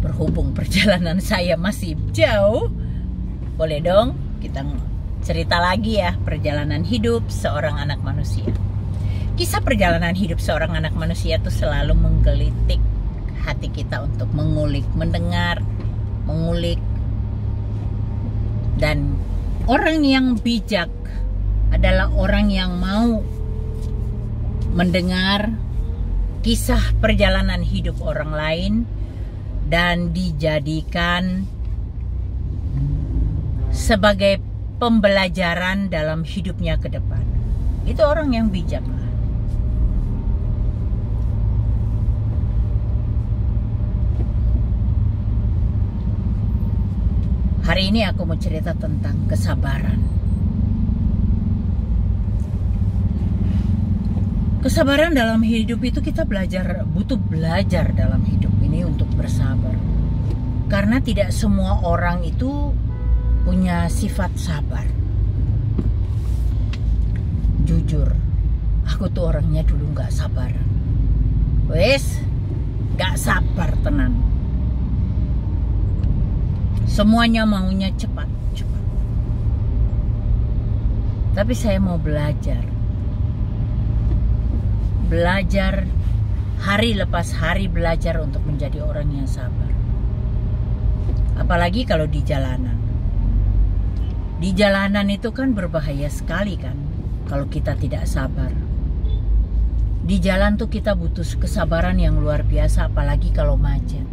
berhubung perjalanan saya masih jauh, boleh dong kita cerita lagi ya perjalanan hidup seorang anak manusia. Kisah perjalanan hidup seorang anak manusia itu selalu menggelitik hati kita untuk mengulik, mendengar, mengulik. Dan orang yang bijak adalah orang yang mau mendengar kisah perjalanan hidup orang lain dan dijadikan sebagai pembelajaran dalam hidupnya ke depan. Itu orang yang bijak lah. Hari ini aku mau cerita tentang kesabaran. Kesabaran dalam hidup itu kita butuh belajar dalam hidup ini untuk bersabar. Karena tidak semua orang itu punya sifat sabar. Jujur, aku tuh orangnya dulu gak sabar. Gak sabar tenan. Semuanya maunya cepat. Tapi saya mau belajar hari lepas hari, belajar untuk menjadi orang yang sabar. Apalagi kalau di jalanan. Di jalanan itu kan berbahaya sekali kan kalau kita tidak sabar. Di jalan tuh kita butuh kesabaran yang luar biasa, apalagi kalau macet.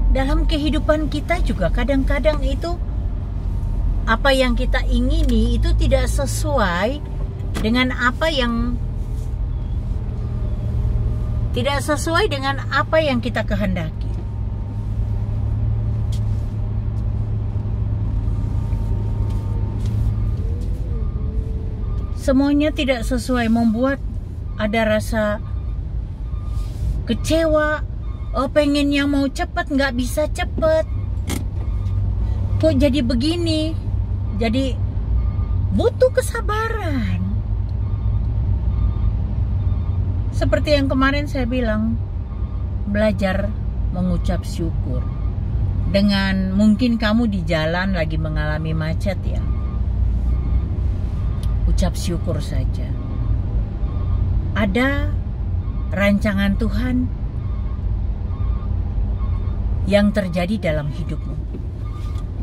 Dalam kehidupan kita juga kadang-kadang itu apa yang kita ingini itu tidak sesuai dengan apa yang kita kehendaki. Semuanya tidak sesuai, membuat ada rasa kecewa. Pengennya mau cepat, nggak bisa cepat. Kok jadi begini? Jadi butuh kesabaran. Seperti yang kemarin saya bilang, belajar mengucap syukur. Dengan mungkin kamu di jalan lagi mengalami macet ya, ucap syukur saja. Ada rancangan Tuhan yang terjadi dalam hidupmu,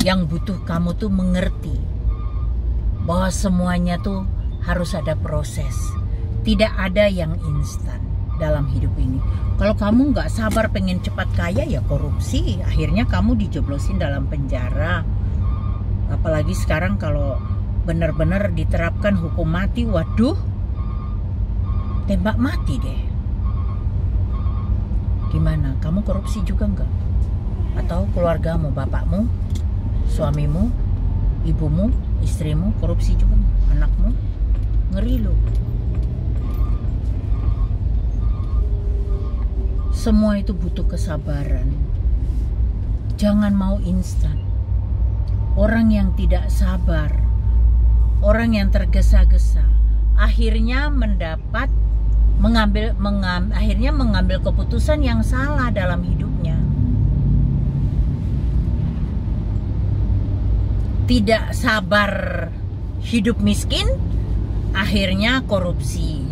yang butuh kamu tuh mengerti bahwa semuanya tuh harus ada proses. Tidak ada yang instan dalam hidup ini. Kalau kamu nggak sabar pengen cepat kaya ya korupsi, akhirnya kamu dijeblosin dalam penjara. Apalagi sekarang kalau benar-benar diterapkan hukum mati, waduh, tembak mati deh. Gimana? Kamu korupsi juga nggak? Atau keluargamu, bapakmu, suamimu, ibumu, istrimu korupsi juga, anakmu? Ngeri loh. Semua itu butuh kesabaran. Jangan mau instan. Orang yang tidak sabar, orang yang tergesa-gesa, akhirnya mengambil keputusan yang salah dalam hidupnya. Tidak sabar hidup miskin, akhirnya korupsi.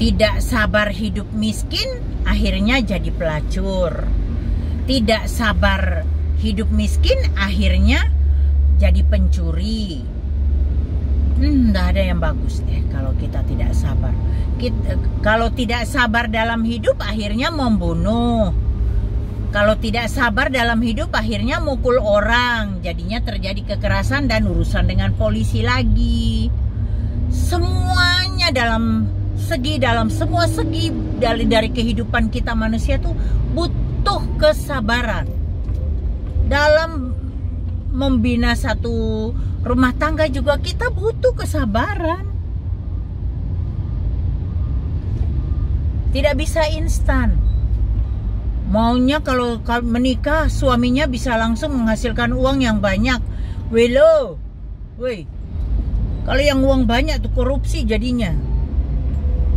Tidak sabar hidup miskin, akhirnya jadi pelacur. Tidak sabar hidup miskin, akhirnya jadi pencuri. Nggak ada yang bagus deh kalau kita tidak sabar. Kalau tidak sabar dalam hidup, akhirnya membunuh. Kalau tidak sabar dalam hidup, akhirnya mukul orang. Jadinya terjadi kekerasan dan urusan dengan polisi lagi. Semuanya dalam semua segi dari kehidupan kita manusia tuh butuh kesabaran. Dalam membina satu rumah tangga juga kita butuh kesabaran. Tidak bisa instan. Maunya kalau menikah suaminya bisa langsung menghasilkan uang yang banyak. Kalau yang uang banyak tuh korupsi jadinya.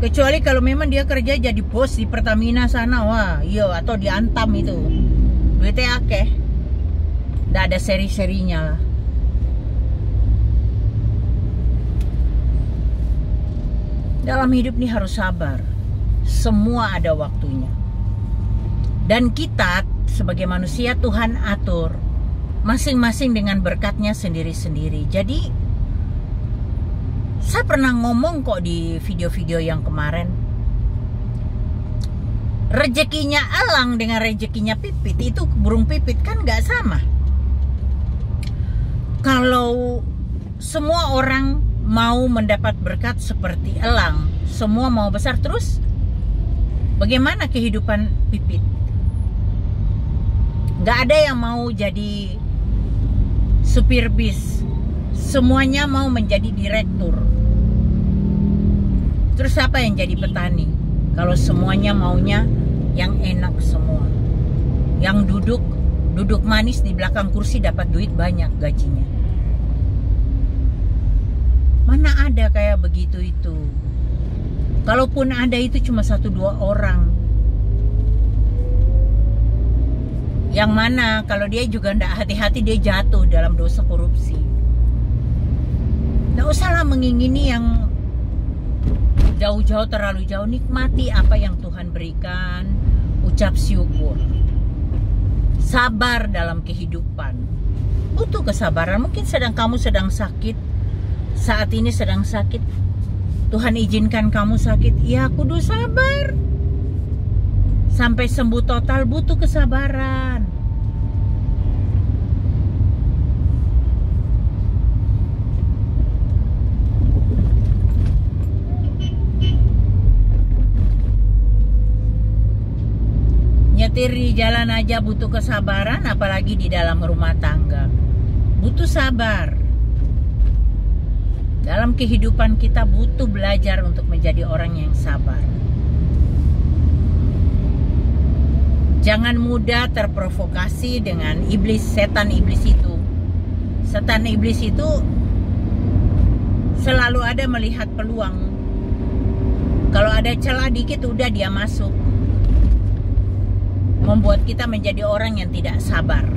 Kecuali kalau memang dia kerja jadi bos di Pertamina sana, wah iya, atau di Antam itu duitnya akeh, nggak ada seri-serinya lah. Dalam hidup ini harus sabar, semua ada waktunya. Dan kita sebagai manusia Tuhan atur masing-masing dengan berkatnya sendiri-sendiri. Jadi saya pernah ngomong kok di video-video yang kemarin, rezekinya elang dengan rezekinya pipit itu, burung pipit kan nggak sama. Kalau semua orang mau mendapat berkat seperti elang, semua mau besar terus, bagaimana kehidupan pipit? Nggak ada yang mau jadi supir bis, semuanya mau menjadi direktur. Terus siapa yang jadi petani? Kalau semuanya maunya yang enak semua, yang duduk manis di belakang kursi dapat duit banyak gajinya. Mana ada kayak begitu itu? Kalaupun ada itu cuma 1-2 orang. Yang mana kalau dia juga ndak hati-hati dia jatuh dalam dosa korupsi. Nggak usahlah mengingini yang jauh-jauh, terlalu jauh. Nikmati apa yang Tuhan berikan, ucap syukur, sabar dalam kehidupan. Butuh kesabaran. Mungkin kamu sedang sakit, saat ini sedang sakit, Tuhan izinkan kamu sakit, ya kudu sabar sampai sembuh total. Butuh kesabaran. Nyetir di jalan aja butuh kesabaran, apalagi di dalam rumah tangga. Butuh sabar. Dalam kehidupan kita butuh belajar untuk menjadi orang yang sabar. Jangan mudah terprovokasi dengan iblis, setan iblis itu. Setan iblis itu selalu ada melihat peluang. Kalau ada celah dikit udah dia masuk. Membuat kita menjadi orang yang tidak sabar.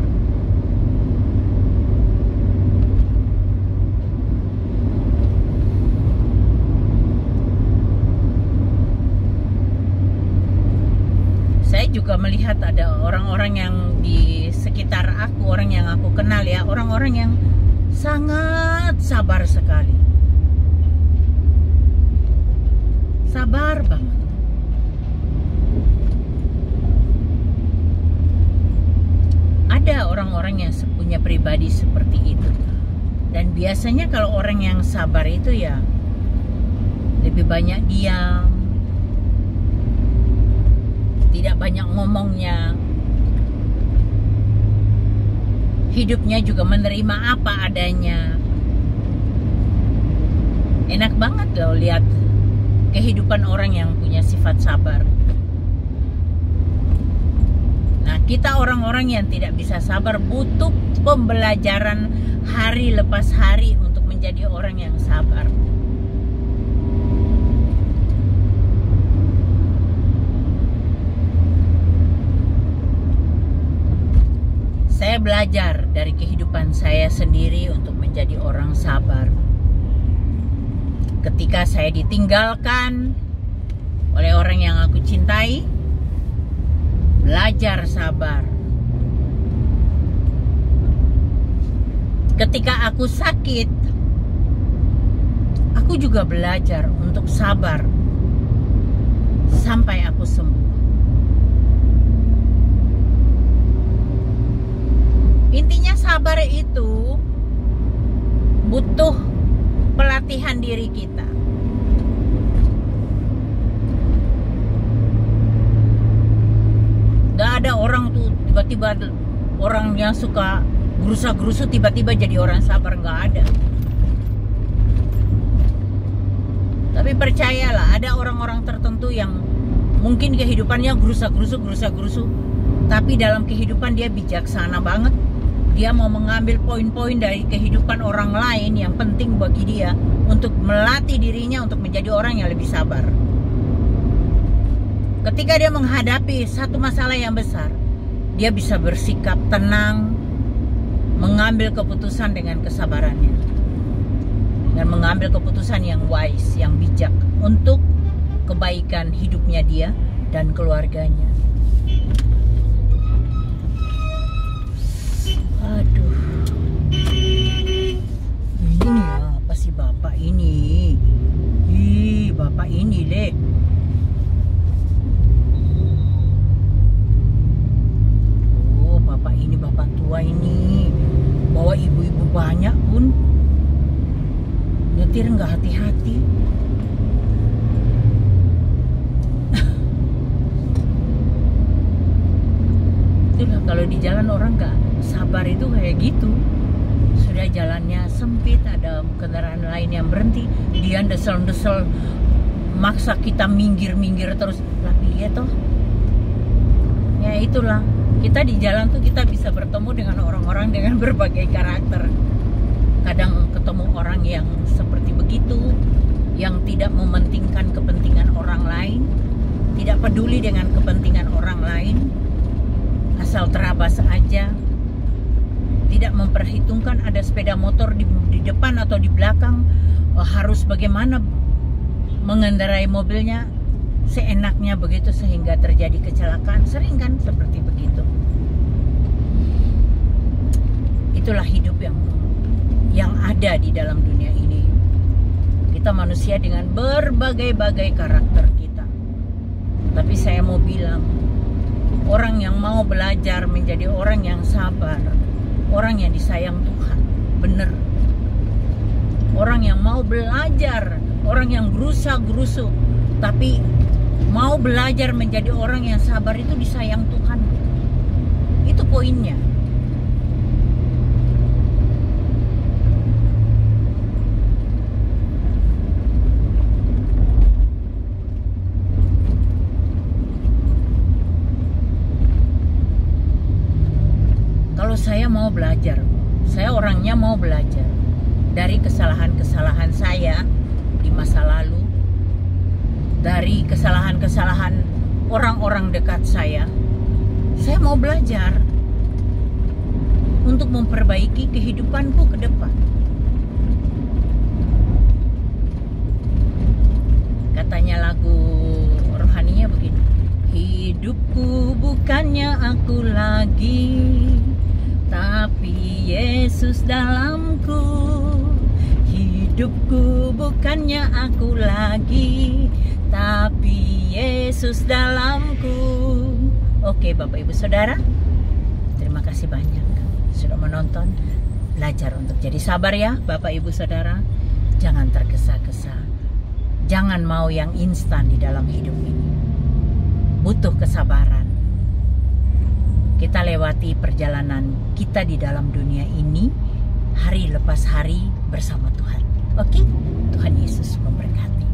Saya juga melihat ada orang-orang yang di sekitar aku, orang yang aku kenal ya, orang-orang yang sangat sabar sekali. Sabar banget. Ada orang-orang yang punya pribadi seperti itu. Dan biasanya kalau orang yang sabar itu ya lebih banyak diam, tidak banyak ngomongnya, hidupnya juga menerima apa adanya. Enak banget loh lihat kehidupan orang yang punya sifat sabar. Nah, kita orang-orang yang tidak bisa sabar butuh pembelajaran hari lepas hari untuk menjadi orang yang sabar. Saya belajar dari kehidupan saya sendiri untuk menjadi orang sabar. Ketika saya ditinggalkan oleh orang yang aku cintai, belajar sabar. Ketika aku sakit, aku juga belajar untuk sabar sampai aku sembuh. Intinya sabar itu butuh pelatihan diri kita. Gak ada orang tuh tiba-tiba orang yang suka gerusa-gerusu tiba-tiba jadi orang sabar, gak ada. Tapi percayalah, ada orang-orang tertentu yang mungkin kehidupannya gerusa-gerusu, tapi dalam kehidupan dia bijaksana banget. Dia mau mengambil poin-poin dari kehidupan orang lain yang penting bagi dia untuk melatih dirinya untuk menjadi orang yang lebih sabar. ketika dia menghadapi satu masalah yang besar, dia bisa bersikap tenang, mengambil keputusan dengan kesabarannya, dan mengambil keputusan yang wise, yang bijak untuk kebaikan hidupnya dia dan keluarganya. Aduh, ini apa sih bapak ini? Ih, bapak ini deh. Oh, bapak ini bapak tua ini. Bawa ibu-ibu banyak pun. Nyetir nggak hati-hati. Itulah kalau di jalan orang nggak sabar itu kayak gitu. Sudah jalannya sempit, ada kendaraan lain yang berhenti, dia desel-desel, maksa kita minggir-minggir terus. Tapi ya toh, ya itulah, kita di jalan tuh kita bisa bertemu dengan orang-orang dengan berbagai karakter. Kadang ketemu orang yang seperti begitu, yang tidak mementingkan kepentingan orang lain, tidak peduli dengan kepentingan orang lain, asal terabas aja, tidak memperhitungkan ada sepeda motor di depan atau di belakang, harus bagaimana mengendarai mobilnya seenaknya begitu sehingga terjadi kecelakaan. Sering kan seperti begitu. Itulah hidup yang ada di dalam dunia ini. Kita manusia dengan berbagai-bagai karakter kita. Tapi saya mau bilang, orang yang mau belajar menjadi orang yang sabar, orang yang disayang Tuhan, bener. Orang yang mau belajar, orang yang gerusa-gerusu, tapi mau belajar menjadi orang yang sabar itu disayang Tuhan. Itu poinnya. Kalau saya mau belajar, saya orangnya mau belajar dari kesalahan-kesalahan saya di masa lalu, dari kesalahan-kesalahan orang-orang dekat saya mau belajar untuk memperbaiki kehidupanku ke depan. Katanya lagu rohaninya begini, hidupku bukannya aku lagi, tapi Yesus dalamku. Hidupku bukannya aku lagi, tapi Yesus dalamku. Oke Bapak Ibu Saudara, terima kasih banyak sudah menonton. Belajar untuk jadi sabar ya Bapak Ibu Saudara. Jangan tergesa-gesa, jangan mau yang instan di dalam hidup ini. Butuh kesabaran. Kita lewati perjalanan kita di dalam dunia ini hari lepas hari bersama Tuhan. Oke, Tuhan Yesus memberkati.